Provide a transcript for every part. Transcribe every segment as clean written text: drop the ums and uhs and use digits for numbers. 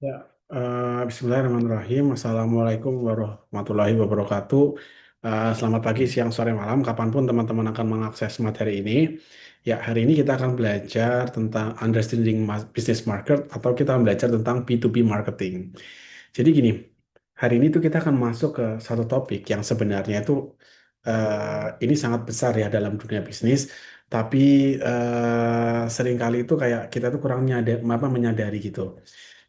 Ya, Bismillahirrahmanirrahim. Assalamualaikum warahmatullahi wabarakatuh. Selamat pagi, siang, sore, malam, kapanpun teman-teman akan mengakses materi ini. Ya, hari ini kita akan belajar tentang understanding business market atau kita akan belajar tentang B2B marketing. Jadi gini, hari ini tuh kita akan masuk ke satu topik yang sebenarnya itu ini sangat besar ya dalam dunia bisnis, tapi seringkali itu kayak kita tuh kurang menyadari gitu,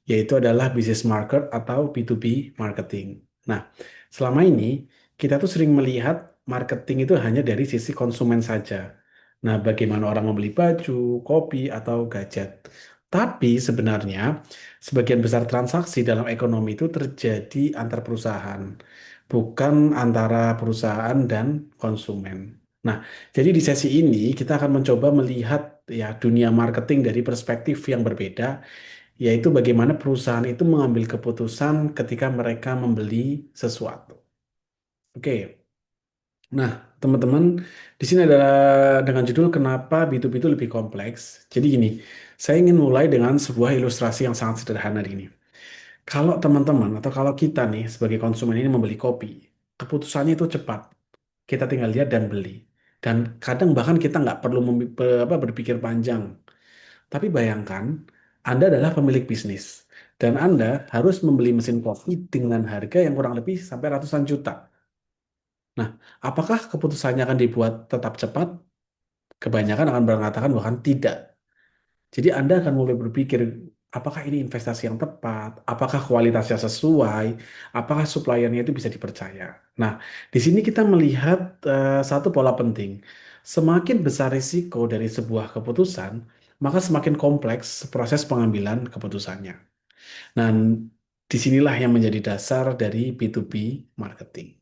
yaitu adalah business market atau B2B marketing. Nah, selama ini kita tuh sering melihat marketing itu hanya dari sisi konsumen saja. Nah, bagaimana orang membeli baju, kopi, atau gadget. Tapi sebenarnya sebagian besar transaksi dalam ekonomi itu terjadi antar perusahaan, bukan antara perusahaan dan konsumen. Nah, jadi di sesi ini kita akan mencoba melihat ya dunia marketing dari perspektif yang berbeda, yaitu bagaimana perusahaan itu mengambil keputusan ketika mereka membeli sesuatu. Oke, nah teman-teman, di sini adalah dengan judul Kenapa B2B itu lebih kompleks. Jadi gini, saya ingin mulai dengan sebuah ilustrasi yang sangat sederhana ini. Kalau teman-teman atau kalau kita nih sebagai konsumen ini membeli kopi, keputusannya itu cepat. Kita tinggal lihat dan beli. Dan kadang bahkan kita nggak perlu berpikir panjang. Tapi bayangkan, Anda adalah pemilik bisnis, dan Anda harus membeli mesin kopi dengan harga yang kurang lebih sampai ratusan juta. Nah, apakah keputusannya akan dibuat tetap cepat? Kebanyakan akan mengatakan bahkan tidak. Jadi Anda akan mulai berpikir, apakah ini investasi yang tepat? Apakah kualitasnya sesuai? Apakah suppliernya itu bisa dipercaya? Nah, di sini kita melihat satu pola penting. Semakin besar risiko dari sebuah keputusan, maka semakin kompleks proses pengambilan keputusannya. Dan disinilah yang menjadi dasar dari B2B marketing.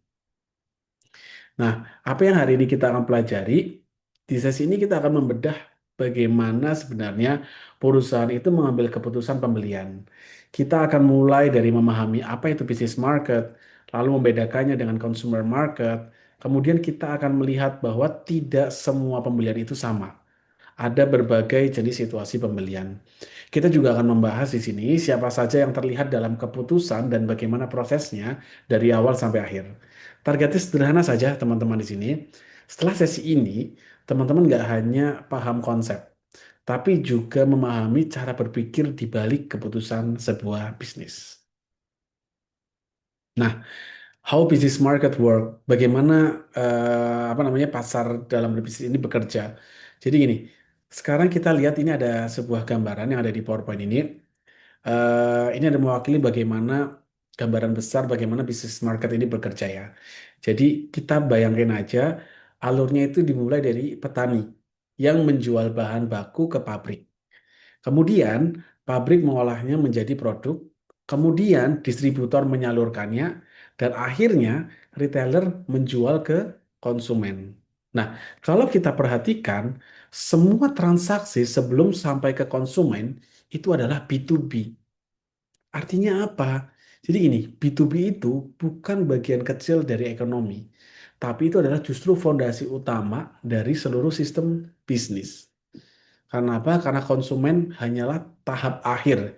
Nah, apa yang hari ini kita akan pelajari? Di sesi ini kita akan membedah bagaimana sebenarnya perusahaan itu mengambil keputusan pembelian. Kita akan mulai dari memahami apa itu business market, lalu membedakannya dengan consumer market. Kemudian kita akan melihat bahwa tidak semua pembelian itu sama. Ada berbagai jenis situasi pembelian. Kita juga akan membahas di sini siapa saja yang terlihat dalam keputusan dan bagaimana prosesnya dari awal sampai akhir. Targetnya sederhana saja, teman-teman di sini. Setelah sesi ini, teman-teman nggak hanya paham konsep, tapi juga memahami cara berpikir di balik keputusan sebuah bisnis. Nah, how business market work? Bagaimana apa namanya pasar dalam berbisnis ini bekerja? Jadi gini, sekarang kita lihat ini ada sebuah gambaran yang ada di PowerPoint ini. Ini ada mewakili bagaimana gambaran besar bagaimana bisnis market ini bekerja ya. Jadi kita bayangin aja alurnya itu dimulai dari petani yang menjual bahan baku ke pabrik. Kemudian pabrik mengolahnya menjadi produk, kemudian distributor menyalurkannya, dan akhirnya retailer menjual ke konsumen. Nah, kalau kita perhatikan, semua transaksi sebelum sampai ke konsumen itu adalah B2B. Artinya apa? Jadi ini, B2B itu bukan bagian kecil dari ekonomi, tapi itu adalah justru fondasi utama dari seluruh sistem bisnis. Karena apa? Karena konsumen hanyalah tahap akhir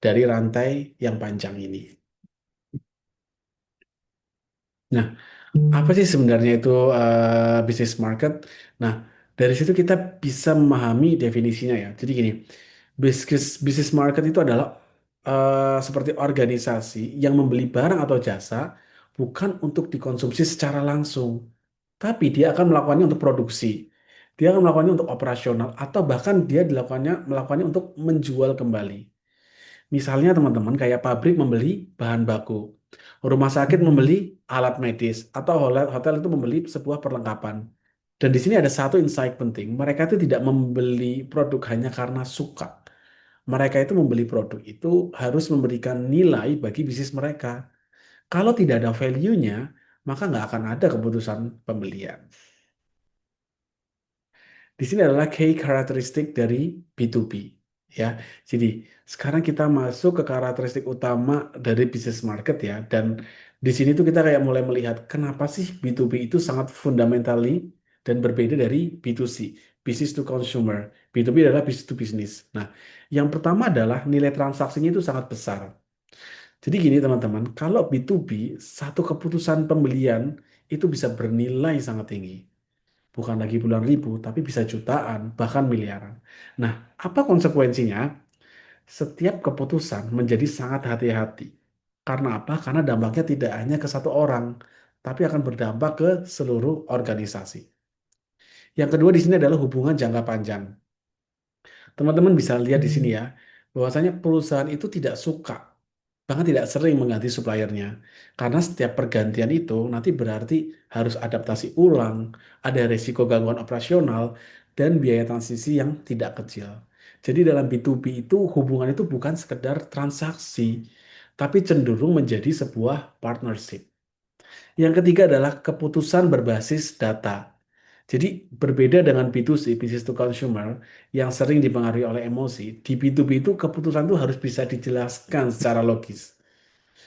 dari rantai yang panjang ini. Nah, apa sih sebenarnya itu business market? Nah, dari situ kita bisa memahami definisinya ya. Jadi gini, business market itu adalah seperti organisasi yang membeli barang atau jasa bukan untuk dikonsumsi secara langsung, tapi dia akan melakukannya untuk produksi. Dia akan melakukannya untuk operasional atau bahkan dia melakukannya untuk menjual kembali. Misalnya teman-teman kayak pabrik membeli bahan baku, rumah sakit membeli alat medis, atau hotel itu membeli sebuah perlengkapan. Dan di sini ada satu insight penting, mereka itu tidak membeli produk hanya karena suka. Mereka itu membeli produk itu harus memberikan nilai bagi bisnis mereka. Kalau tidak ada value-nya, maka nggak akan ada keputusan pembelian. Di sini adalah key karakteristik dari B2B. Ya, jadi sekarang kita masuk ke karakteristik utama dari business market ya. Dan di sini tuh kita kayak mulai melihat kenapa sih B2B itu sangat fundamentally dan berbeda dari B2C, business to consumer. B2B adalah business to business. Nah, yang pertama adalah nilai transaksinya itu sangat besar. Jadi gini teman-teman, kalau B2B, satu keputusan pembelian itu bisa bernilai sangat tinggi. Bukan lagi puluhan ribu, tapi bisa jutaan, bahkan miliaran. Nah, apa konsekuensinya? Setiap keputusan menjadi sangat hati-hati. Karena apa? Karena dampaknya tidak hanya ke satu orang, tapi akan berdampak ke seluruh organisasi. Yang kedua di sini adalah hubungan jangka panjang. Teman-teman bisa lihat di sini ya, bahwasanya perusahaan itu tidak suka, bahkan tidak sering mengganti suppliernya. Karena setiap pergantian itu nanti berarti harus adaptasi ulang, ada risiko gangguan operasional, dan biaya transisi yang tidak kecil. Jadi dalam B2B itu hubungan itu bukan sekedar transaksi, tapi cenderung menjadi sebuah partnership. Yang ketiga adalah keputusan berbasis data. Jadi berbeda dengan B2C, business to consumer, yang sering dipengaruhi oleh emosi, di B2B itu keputusan itu harus bisa dijelaskan secara logis.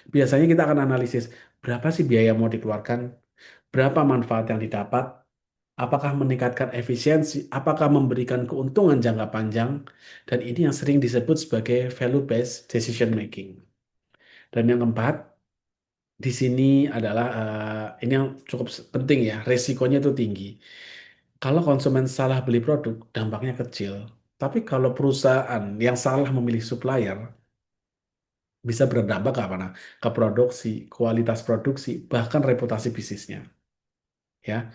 Biasanya kita akan analisis berapa sih biaya yang mau dikeluarkan, berapa manfaat yang didapat, apakah meningkatkan efisiensi, apakah memberikan keuntungan jangka panjang, dan ini yang sering disebut sebagai value-based decision making. Dan yang keempat, di sini adalah ini yang cukup penting ya, resikonya itu tinggi. Kalau konsumen salah beli produk, dampaknya kecil. Tapi kalau perusahaan yang salah memilih supplier, bisa berdampak ke apa? Nah, ke produksi, kualitas produksi, bahkan reputasi bisnisnya. Ya,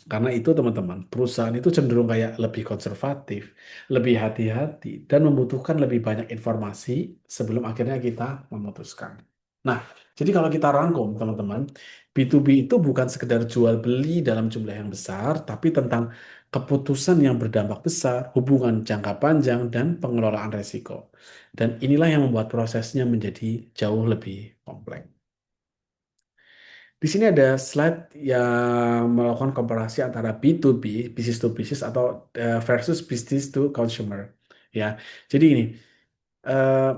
karena itu teman-teman, perusahaan itu cenderung kayak lebih konservatif, lebih hati-hati, dan membutuhkan lebih banyak informasi sebelum akhirnya kita memutuskan. Nah, jadi kalau kita rangkum teman-teman, B2B itu bukan sekedar jual beli dalam jumlah yang besar, tapi tentang keputusan yang berdampak besar, hubungan jangka panjang, dan pengelolaan resiko. Dan inilah yang membuat prosesnya menjadi jauh lebih kompleks. Di sini ada slide yang melakukan komparasi antara B2B, business to business atau versus business to consumer. Ya, jadi ini eh,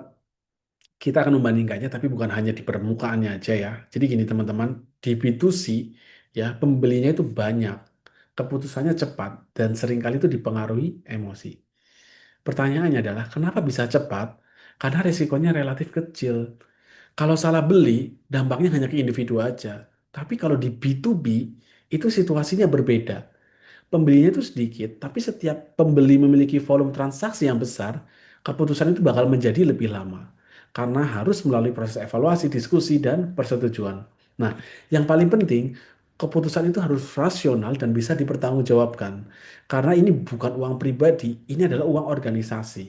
kita akan membandingkannya, tapi bukan hanya di permukaannya aja ya. Jadi gini teman-teman, di B2C ya pembelinya itu banyak, keputusannya cepat dan seringkali itu dipengaruhi emosi. Pertanyaannya adalah kenapa bisa cepat? Karena risikonya relatif kecil. Kalau salah beli, dampaknya hanya ke individu aja. Tapi kalau di B2B, itu situasinya berbeda. Pembelinya itu sedikit, tapi setiap pembeli memiliki volume transaksi yang besar, keputusan itu bakal menjadi lebih lama. Karena harus melalui proses evaluasi, diskusi, dan persetujuan. Nah, yang paling penting, keputusan itu harus rasional dan bisa dipertanggungjawabkan. Karena ini bukan uang pribadi, ini adalah uang organisasi.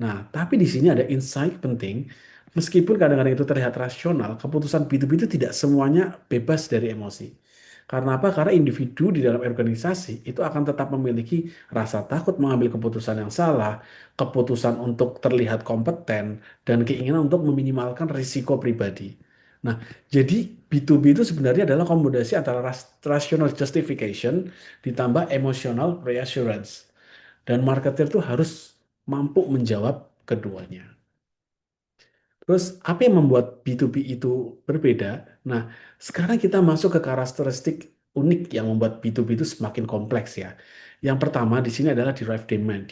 Nah, tapi di sini ada insight penting. Meskipun kadang-kadang itu terlihat rasional, keputusan B2B itu tidak semuanya bebas dari emosi. Karena apa? Karena individu di dalam organisasi itu akan tetap memiliki rasa takut mengambil keputusan yang salah, keputusan untuk terlihat kompeten, dan keinginan untuk meminimalkan risiko pribadi. Nah, jadi B2B itu sebenarnya adalah kombinasi antara rational justification ditambah emotional reassurance. Dan marketer itu harus mampu menjawab keduanya. Terus apa yang membuat B2B itu berbeda? Nah, sekarang kita masuk ke karakteristik unik yang membuat B2B itu semakin kompleks ya. Yang pertama di sini adalah derived demand.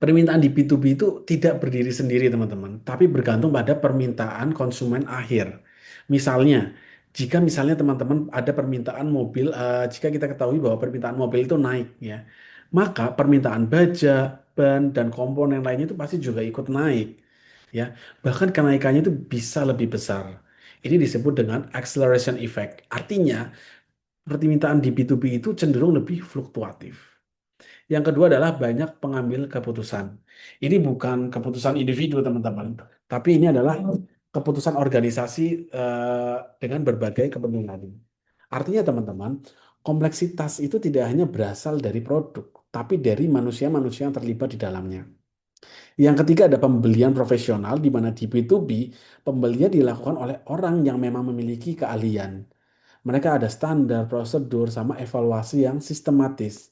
Permintaan di B2B itu tidak berdiri sendiri teman-teman, tapi bergantung pada permintaan konsumen akhir. Misalnya, jika misalnya teman-teman ada permintaan mobil, jika kita ketahui bahwa permintaan mobil itu naik ya, maka permintaan baja, ban, dan komponen lainnya itu pasti juga ikut naik ya. Bahkan kenaikannya itu bisa lebih besar. Ini disebut dengan acceleration effect. Artinya, permintaan di B2B itu cenderung lebih fluktuatif. Yang kedua adalah banyak pengambil keputusan. Ini bukan keputusan individu, teman-teman, tapi ini adalah keputusan organisasi dengan berbagai kepentingan. Artinya, teman-teman, kompleksitas itu tidak hanya berasal dari produk, tapi dari manusia-manusia yang terlibat di dalamnya. Yang ketiga ada pembelian profesional, di mana di B2B, pembelian dilakukan oleh orang yang memang memiliki keahlian. Mereka ada standar, prosedur, sama evaluasi yang sistematis.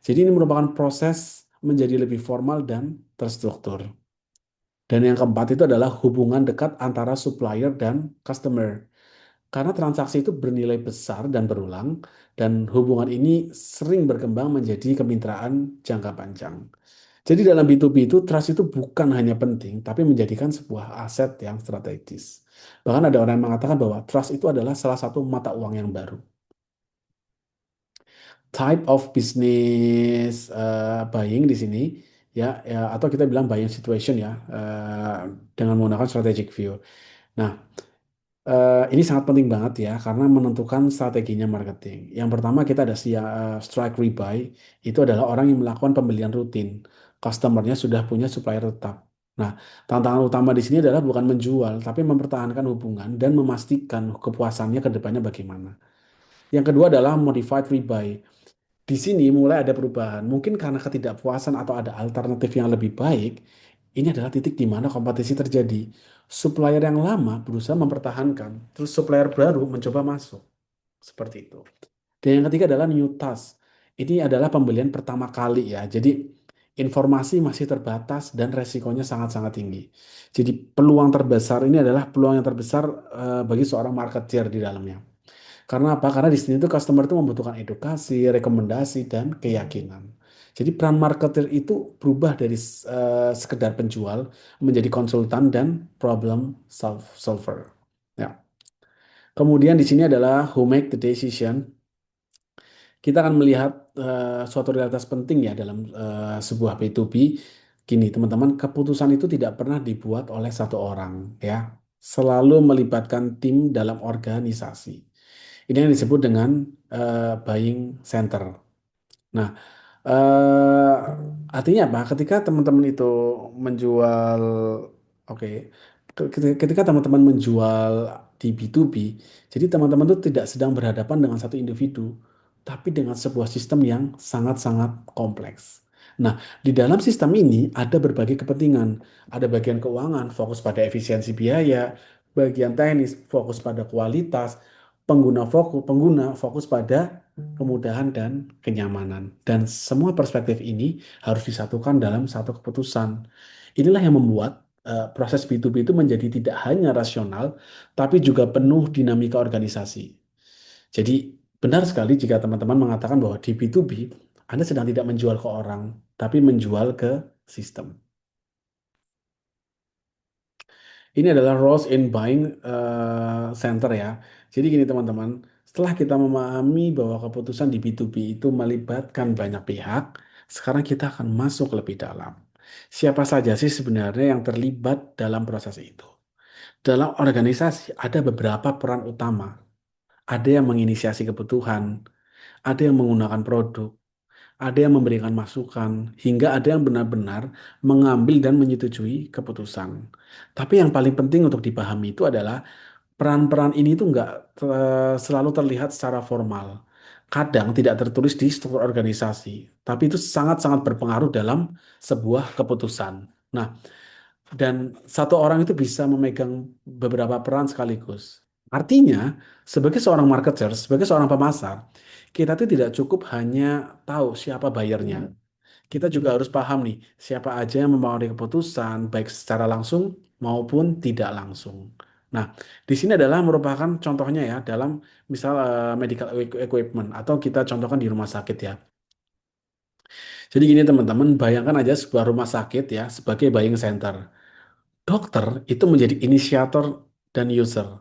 Jadi ini merupakan proses menjadi lebih formal dan terstruktur. Dan yang keempat itu adalah hubungan dekat antara supplier dan customer. Karena transaksi itu bernilai besar dan berulang, dan hubungan ini sering berkembang menjadi kemitraan jangka panjang. Jadi dalam B2B itu trust itu bukan hanya penting, tapi menjadikan sebuah aset yang strategis. Bahkan ada orang yang mengatakan bahwa trust itu adalah salah satu mata uang yang baru. Type of business buying di sini ya, ya atau kita bilang buying situation ya, dengan menggunakan strategic view. Nah, ini sangat penting banget ya karena menentukan strateginya marketing. Yang pertama kita ada strike rebuy, itu adalah orang yang melakukan pembelian rutin. Customernya sudah punya supplier tetap. Nah, tantangan utama di sini adalah bukan menjual, tapi mempertahankan hubungan dan memastikan kepuasannya ke depannya bagaimana. Yang kedua adalah modified rebuy. Di sini mulai ada perubahan. Mungkin karena ketidakpuasan atau ada alternatif yang lebih baik, ini adalah titik di mana kompetisi terjadi. Supplier yang lama berusaha mempertahankan, terus supplier baru mencoba masuk. Seperti itu. Dan yang ketiga adalah new task. Ini adalah pembelian pertama kali ya. Jadi informasi masih terbatas dan resikonya sangat-sangat tinggi. Jadi peluang terbesar ini adalah peluang yang terbesar bagi seorang marketer di dalamnya. Karena apa? Karena di sini tuh customer itu membutuhkan edukasi, rekomendasi, dan keyakinan. Jadi peran marketer itu berubah dari sekedar penjual menjadi konsultan dan problem solver. Ya. Kemudian di sini adalah who make the decision. Kita akan melihat suatu realitas penting ya dalam sebuah B2B. Gini, teman-teman, keputusan itu tidak pernah dibuat oleh satu orang, ya. Selalu melibatkan tim dalam organisasi. Ini yang disebut dengan buying center. Nah, eh, artinya apa? Ketika teman-teman itu menjual, oke, ketika teman-teman menjual di B2B, jadi teman-teman itu tidak sedang berhadapan dengan satu individu, tapi dengan sebuah sistem yang sangat-sangat kompleks. Nah, di dalam sistem ini ada berbagai kepentingan. Ada bagian keuangan, fokus pada efisiensi biaya, bagian teknis, fokus pada kualitas, pengguna fokus pada kemudahan dan kenyamanan. Dan semua perspektif ini harus disatukan dalam satu keputusan. Inilah yang membuat proses B2B itu menjadi tidak hanya rasional, tapi juga penuh dinamika organisasi. Jadi benar sekali jika teman-teman mengatakan bahwa di B2B, Anda sedang tidak menjual ke orang, tapi menjual ke sistem. Ini adalah roles in buying center ya. Jadi gini teman-teman, setelah kita memahami bahwa keputusan di B2B itu melibatkan banyak pihak, sekarang kita akan masuk lebih dalam. Siapa saja sih sebenarnya yang terlibat dalam proses itu? Dalam organisasi ada beberapa peran utama. Ada yang menginisiasi kebutuhan, ada yang menggunakan produk, ada yang memberikan masukan, hingga ada yang benar-benar mengambil dan menyetujui keputusan. Tapi yang paling penting untuk dipahami itu adalah peran-peran ini tuh nggak selalu terlihat secara formal. Kadang tidak tertulis di struktur organisasi, tapi itu sangat-sangat berpengaruh dalam sebuah keputusan. Nah, dan satu orang itu bisa memegang beberapa peran sekaligus. Artinya, sebagai seorang marketer, sebagai seorang pemasar, kita tuh tidak cukup hanya tahu siapa bayarnya. Kita juga harus paham nih, siapa aja yang mempengaruhi keputusan, baik secara langsung maupun tidak langsung. Nah, di sini adalah merupakan contohnya ya, dalam misal medical equipment, atau kita contohkan di rumah sakit ya. Jadi gini teman-teman, bayangkan aja sebuah rumah sakit ya, sebagai buying center. Dokter itu menjadi inisiator dan user.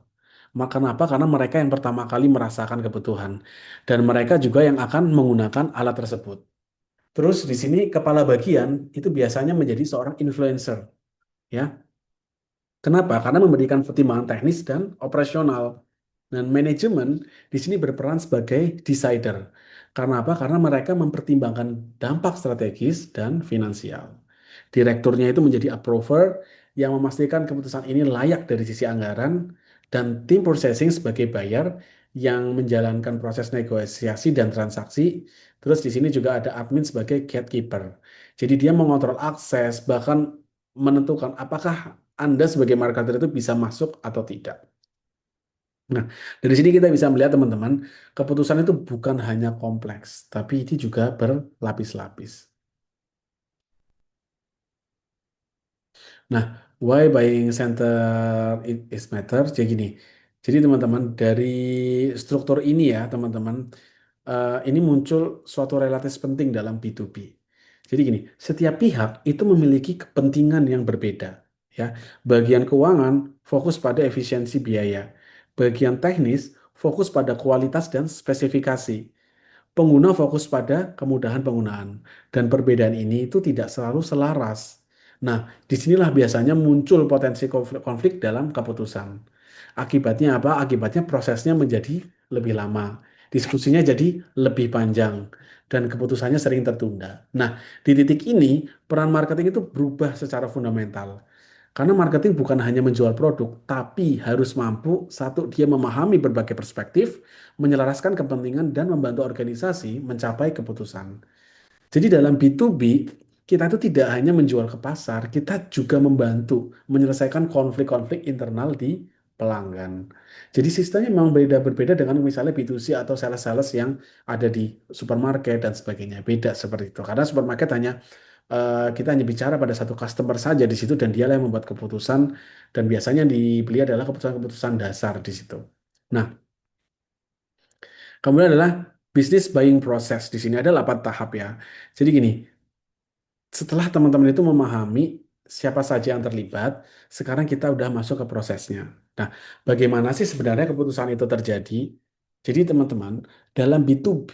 Maka kenapa? Karena mereka yang pertama kali merasakan kebutuhan. Dan mereka juga yang akan menggunakan alat tersebut. Terus di sini kepala bagian itu biasanya menjadi seorang influencer, ya. Kenapa? Karena memberikan pertimbangan teknis dan operasional. Dan manajemen di sini berperan sebagai decider. Karena apa? Karena mereka mempertimbangkan dampak strategis dan finansial. Direkturnya itu menjadi approver yang memastikan keputusan ini layak dari sisi anggaran, dan tim processing sebagai buyer yang menjalankan proses negosiasi dan transaksi. Terus di sini juga ada admin sebagai gatekeeper. Jadi dia mengontrol akses, bahkan menentukan apakah Anda sebagai marketer itu bisa masuk atau tidak. Nah, dari sini kita bisa melihat teman-teman, keputusan itu bukan hanya kompleks, tapi ini juga berlapis-lapis. Nah, why buying center is matter? Jadi gini, jadi teman-teman dari struktur ini ya teman-teman, ini muncul suatu relatif penting dalam B2B. Jadi gini, setiap pihak itu memiliki kepentingan yang berbeda. Ya, bagian keuangan fokus pada efisiensi biaya, bagian teknis fokus pada kualitas dan spesifikasi. Pengguna fokus pada kemudahan penggunaan, dan perbedaan ini itu tidak selalu selaras. Nah, disinilah biasanya muncul potensi konflik dalam keputusan. Akibatnya apa? Akibatnya prosesnya menjadi lebih lama, diskusinya jadi lebih panjang, dan keputusannya sering tertunda. Nah, di titik ini, peran marketing itu berubah secara fundamental. Karena marketing bukan hanya menjual produk, tapi harus mampu, satu, dia memahami berbagai perspektif, menyelaraskan kepentingan, dan membantu organisasi mencapai keputusan. Jadi dalam B2B, kita itu tidak hanya menjual ke pasar, kita juga membantu menyelesaikan konflik-konflik internal di pelanggan. Jadi sistemnya memang berbeda dengan misalnya B2C atau sales-sales yang ada di supermarket dan sebagainya. Beda seperti itu. Karena supermarket hanya kita hanya bicara pada satu customer saja di situ dan dialah yang membuat keputusan dan biasanya yang dibeli adalah keputusan-keputusan dasar di situ. Nah, kemudian adalah business buying process. Di sini ada 8 tahap ya. Jadi gini, setelah teman-teman itu memahami siapa saja yang terlibat, sekarang kita udah masuk ke prosesnya. Nah, bagaimana sih sebenarnya keputusan itu terjadi? Jadi teman-teman, dalam B2B,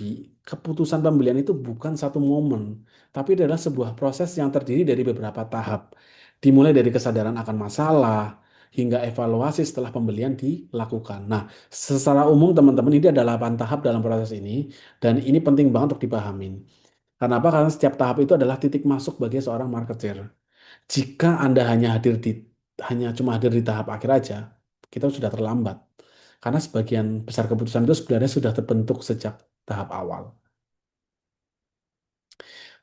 keputusan pembelian itu bukan satu momen, tapi adalah sebuah proses yang terdiri dari beberapa tahap. Dimulai dari kesadaran akan masalah, hingga evaluasi setelah pembelian dilakukan. Nah, secara umum teman-teman ini ada 8 tahap dalam proses ini, dan ini penting banget untuk dipahamin. Kenapa? Karena setiap tahap itu adalah titik masuk bagi seorang marketer. Jika Anda hanya cuma hadir di tahap akhir aja, kita sudah terlambat. Karena sebagian besar keputusan itu sebenarnya sudah terbentuk sejak tahap awal.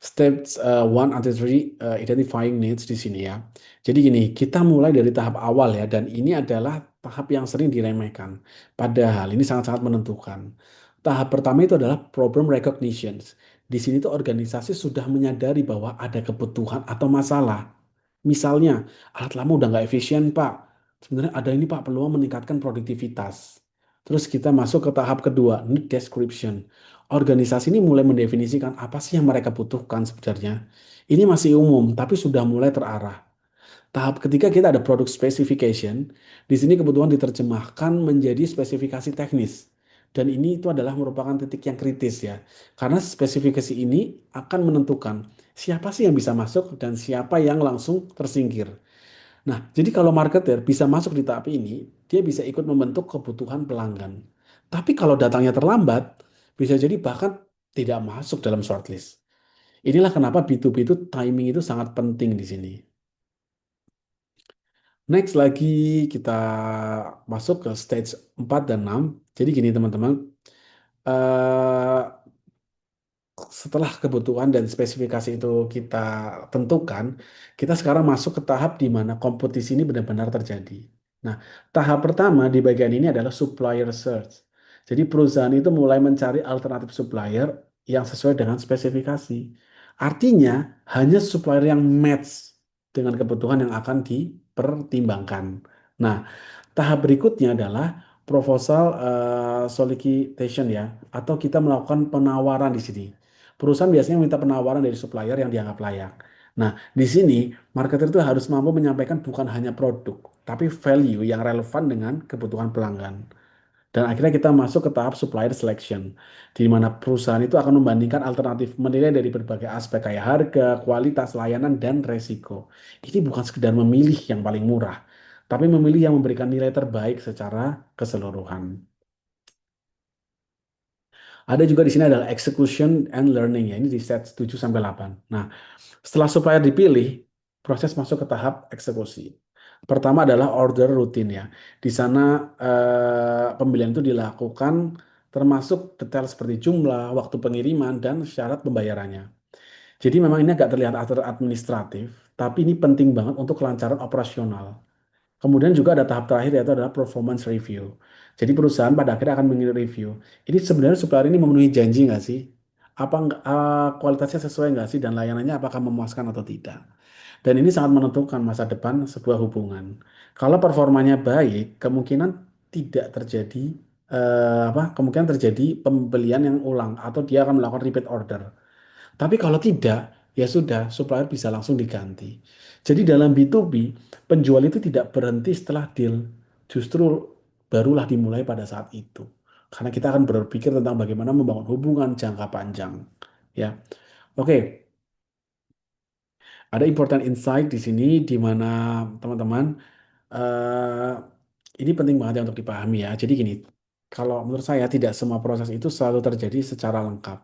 Steps 1 until 3 identifying needs di sini ya. Jadi gini, kita mulai dari tahap awal ya, dan ini adalah tahap yang sering diremehkan. Padahal ini sangat-sangat menentukan. Tahap pertama itu adalah problem recognition. Di sini tuh organisasi sudah menyadari bahwa ada kebutuhan atau masalah. Misalnya, alat lama udah nggak efisien, Pak. Sebenarnya ada ini, Pak, peluang meningkatkan produktivitas. Terus kita masuk ke tahap kedua, need description. Organisasi ini mulai mendefinisikan apa sih yang mereka butuhkan sebenarnya. Ini masih umum, tapi sudah mulai terarah. Tahap ketiga kita ada product specification. Di sini kebutuhan diterjemahkan menjadi spesifikasi teknis. Dan ini itu adalah merupakan titik yang kritis ya. Karena spesifikasi ini akan menentukan siapa sih yang bisa masuk dan siapa yang langsung tersingkir. Nah, jadi kalau marketer bisa masuk di tahap ini, dia bisa ikut membentuk kebutuhan pelanggan. Tapi kalau datangnya terlambat, bisa jadi bahkan tidak masuk dalam shortlist. Inilah kenapa B2B itu timing itu sangat penting di sini. Next lagi kita masuk ke stage 4 dan 6. Jadi gini teman-teman, eh, setelah kebutuhan dan spesifikasi itu kita tentukan, kita sekarang masuk ke tahap di mana kompetisi ini benar-benar terjadi. Nah, tahap pertama di bagian ini adalah supplier search. Jadi perusahaan itu mulai mencari alternatif supplier yang sesuai dengan spesifikasi. Artinya, hanya supplier yang match dengan kebutuhan yang akan dipertimbangkan. Nah, tahap berikutnya adalah proposal solicitation ya, atau kita melakukan penawaran di sini. Perusahaan biasanya minta penawaran dari supplier yang dianggap layak. Nah, di sini marketer itu harus mampu menyampaikan bukan hanya produk, tapi value yang relevan dengan kebutuhan pelanggan. Dan akhirnya kita masuk ke tahap supplier selection, di mana perusahaan itu akan membandingkan alternatif menilai dari berbagai aspek kayak harga, kualitas, layanan, dan resiko. Ini bukan sekedar memilih yang paling murah, tapi memilih yang memberikan nilai terbaik secara keseluruhan. Ada juga di sini adalah execution and learning ya. Ini di set 7 sampai 8. Nah, setelah supplier dipilih, proses masuk ke tahap eksekusi. Pertama adalah order rutin ya. Di sana pembelian itu dilakukan termasuk detail seperti jumlah, waktu pengiriman, dan syarat pembayarannya. Jadi memang ini agak terlihat administratif, tapi ini penting banget untuk kelancaran operasional. Kemudian juga ada tahap terakhir yaitu adalah performance review. Jadi perusahaan pada akhirnya akan review. Ini sebenarnya supplier ini memenuhi janji nggak sih? Apa kualitasnya sesuai nggak sih dan layanannya apakah memuaskan atau tidak? Dan ini sangat menentukan masa depan sebuah hubungan. Kalau performanya baik, kemungkinan tidak terjadi kemungkinan terjadi pembelian yang ulang atau dia akan melakukan repeat order. Tapi kalau tidak, ya sudah, supplier bisa langsung diganti. Jadi dalam B2B, penjual itu tidak berhenti setelah deal, justru barulah dimulai pada saat itu. Karena kita akan berpikir tentang bagaimana membangun hubungan jangka panjang. Ya, oke. Ada important insight di sini di mana teman-teman eh ini penting banget ya untuk dipahami ya. Jadi gini, kalau menurut saya tidak semua proses itu selalu terjadi secara lengkap.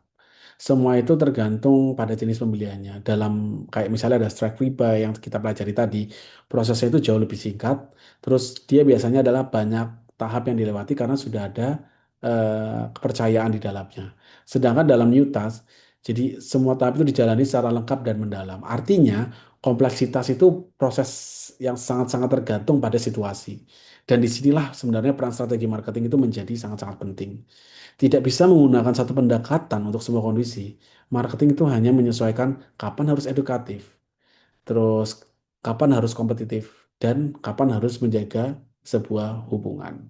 Semua itu tergantung pada jenis pembeliannya. Dalam kayak misalnya ada strike riba yang kita pelajari tadi, prosesnya itu jauh lebih singkat. Terus dia biasanya adalah banyak tahap yang dilewati karena sudah ada kepercayaan di dalamnya. Sedangkan dalam new task, jadi semua tahap itu dijalani secara lengkap dan mendalam. Artinya kompleksitas itu proses yang sangat-sangat tergantung pada situasi. Dan disinilah sebenarnya peran strategi marketing itu menjadi sangat-sangat penting. Tidak bisa menggunakan satu pendekatan untuk semua kondisi. Marketing itu hanya menyesuaikan kapan harus edukatif, terus kapan harus kompetitif, dan kapan harus menjaga sebuah hubungan.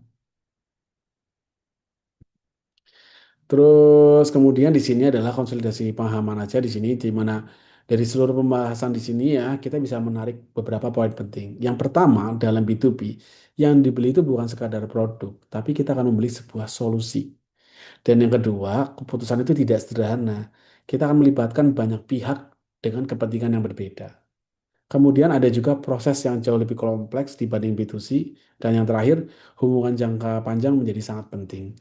Terus kemudian di sini adalah konsolidasi pemahaman aja di sini di mana dari seluruh pembahasan di sini ya kita bisa menarik beberapa poin penting. Yang pertama dalam B2B yang dibeli itu bukan sekadar produk, tapi kita akan membeli sebuah solusi. Dan yang kedua, keputusan itu tidak sederhana. Kita akan melibatkan banyak pihak dengan kepentingan yang berbeda. Kemudian ada juga proses yang jauh lebih kompleks dibanding B2C. Dan yang terakhir, hubungan jangka panjang menjadi sangat penting.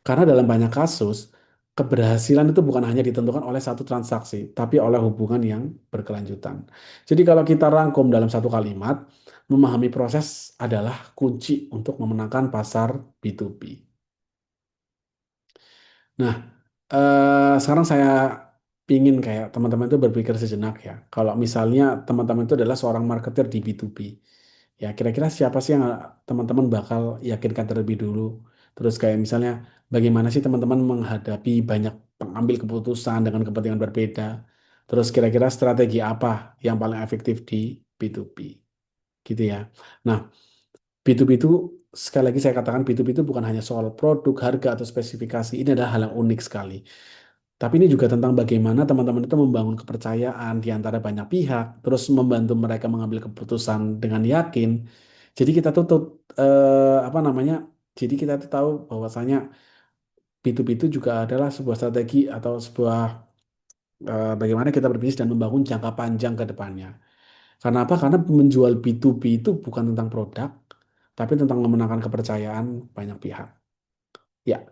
Karena dalam banyak kasus, keberhasilan itu bukan hanya ditentukan oleh satu transaksi, tapi oleh hubungan yang berkelanjutan. Jadi kalau kita rangkum dalam satu kalimat, memahami proses adalah kunci untuk memenangkan pasar B2B. Nah, sekarang saya pingin kayak teman-teman itu berpikir sejenak ya. Kalau misalnya teman-teman itu adalah seorang marketer di B2B, ya kira-kira siapa sih yang teman-teman bakal yakinkan terlebih dulu? Terus kayak misalnya bagaimana sih teman-teman menghadapi banyak pengambil keputusan dengan kepentingan berbeda? Terus kira-kira strategi apa yang paling efektif di B2B? Gitu ya. Nah, B2B itu sekali lagi saya katakan B2B itu bukan hanya soal produk, harga atau spesifikasi. Ini adalah hal yang unik sekali. Tapi ini juga tentang bagaimana teman-teman itu membangun kepercayaan di antara banyak pihak, terus membantu mereka mengambil keputusan dengan yakin. Jadi kita tuh, apa namanya? Jadi kita tuh tahu bahwasanya B2B itu juga adalah sebuah strategi atau sebuah bagaimana kita berbisnis dan membangun jangka panjang ke depannya. Karena apa? Karena menjual B2B itu bukan tentang produk, tapi tentang memenangkan kepercayaan banyak pihak. Ya,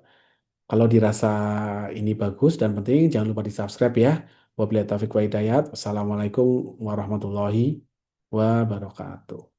kalau dirasa ini bagus dan penting, jangan lupa di-subscribe ya. Wabillahi taufiq wa hidayat. Wassalamualaikum warahmatullahi wabarakatuh.